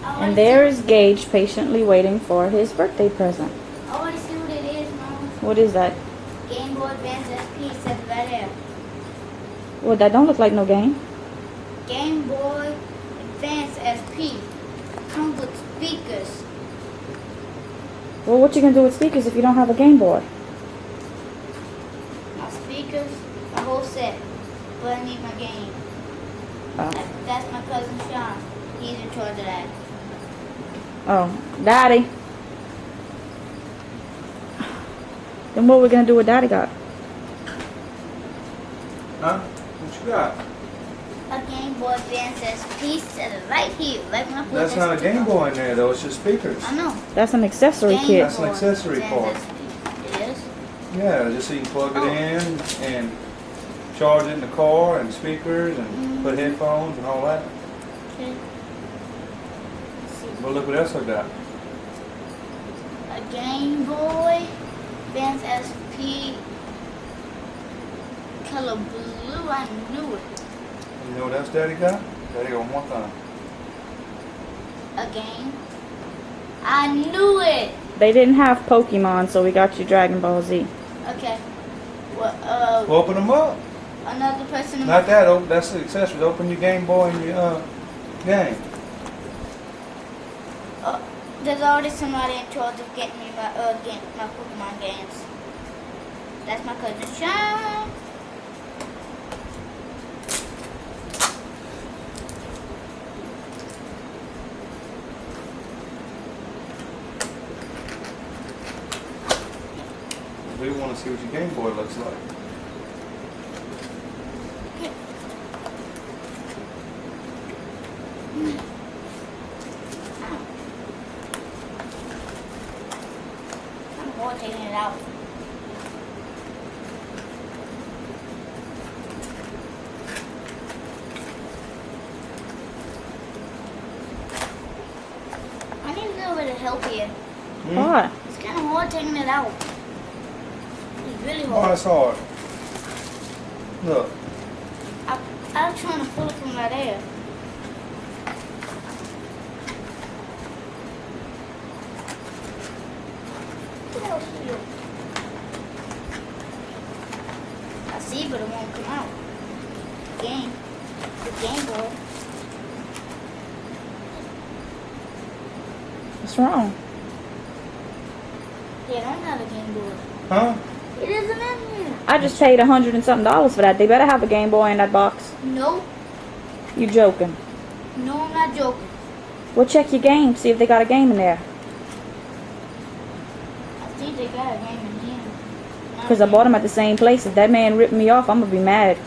And there is Gage patiently waiting for his birthday present. I want to see what it is, Mom. What is that? Game Boy Advance SP said right there. Well, that don't look like no game. Game Boy Advance SP. Comes with speakers. Well, what you gonna do with speakers if you don't have a Game Boy? My speakers, my whole set. But I need my game. Oh. That's my cousin Sean. He's in charge of that. Oh, Daddy. Then what we gonna do with Daddy got? Huh? What you got? A Game Boy Advance SP said right here. Right when I put That's that not a speaker Game on. Boy in there though, it's just speakers. I know. That's an accessory Game kit. That's an Boy accessory Advance part. SP. It is? Yeah, just so you can plug it Oh. in and charge it in the car and speakers and put headphones and all that. Okay. Let's see. Well, look what else I got. A Game Boy Advance SP color blue. I knew it. You know what else Daddy got? Daddy got one thing. A game. I knew it. They didn't have Pokemon, so we got you Dragon Ball Z. Okay. Well, Open them up. another person. Not that, that's the accessories. Open your Game Boy and your game. There's already somebody in charge of getting me my my Pokemon games. That's my cousin Sean. We want to see what your Game Boy looks like. I'm more taking it out. I need a little bit of help here. What? It's kind of hard taking it out. It's really Oh, hard. that's hard. Look. I'm trying to pull it from right there. What else is it? I see, but it won't come out. Game. The Game Boy. What's wrong? They don't have a Game Boy. Huh? It isn't in here. I just paid $100 and something for that. They better have a Game Boy in that box. No. You joking? No, I'm not joking. Well, check your game. See if they got a game in there. I think they got a game in here. Because I bought them at the same place. If that man ripped me off, I'm going to be mad.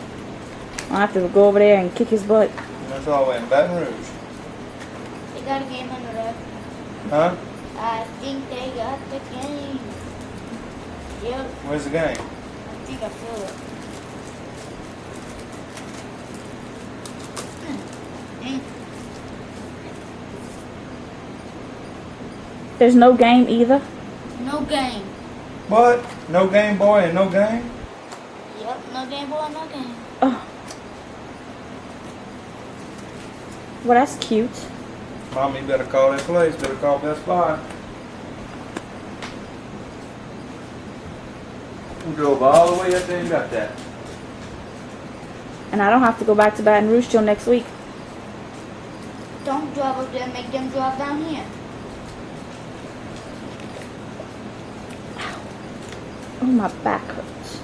I'll have to go over there and kick his butt. That's all the way in Baton Rouge. They got a game under there. Huh? I think they got the game. Yep, Where's the game? I think I feel it. There's no game either. No game. What? No Game Boy and no game? Yep, no Game Boy, no game. Oh. Well, that's cute. Mommy better call that place. Better call Best Buy. We drove all the way up there and got that. And I don't have to go back to Baton Rouge till next week. Don't drive up there, make them drive down here. Oh, my back hurts.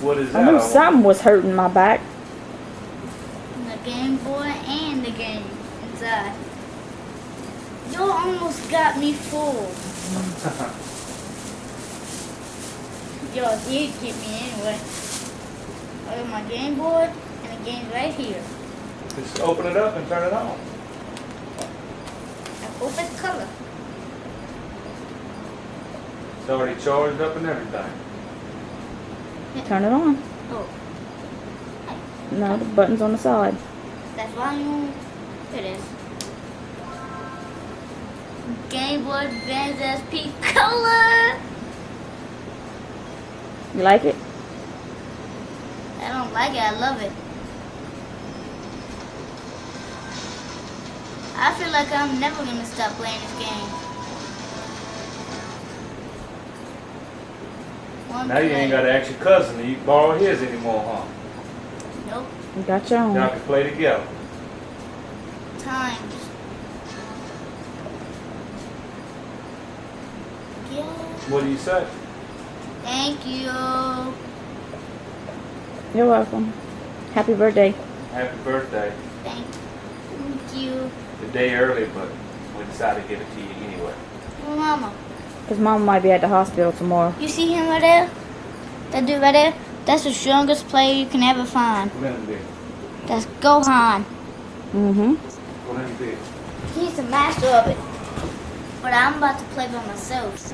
What is I that? knew something was hurting my back. The Game Boy and the game inside. You almost got me fooled. Yo, did get me anyway. I got my Game Boy and the game's right here. Just open it up and turn it on. I hope it's color. It's already charged up and everything. Turn it on. Oh, No, the button's on the side. that's volume. It is. Game Boy Advance SP color. You like it? don't like it. I love it. I feel like I'm never gonna stop playing this game. Now you ain't got to ask your cousin to borrow his anymore, huh? Nope. You got your Y'all own. can play together. Times. Yeah. What do you say? Thank you. You're welcome. Happy birthday. Happy birthday. Thank you. The day early, but we decided to give it to you anyway. Well, Mama, Because Mama might be at the hospital tomorrow. you see him right there? That dude right there? That's the strongest player you can ever find. Let him be. That's Gohan. Mm-hmm. Let him be. He's the master of it. But I'm about to play by myself.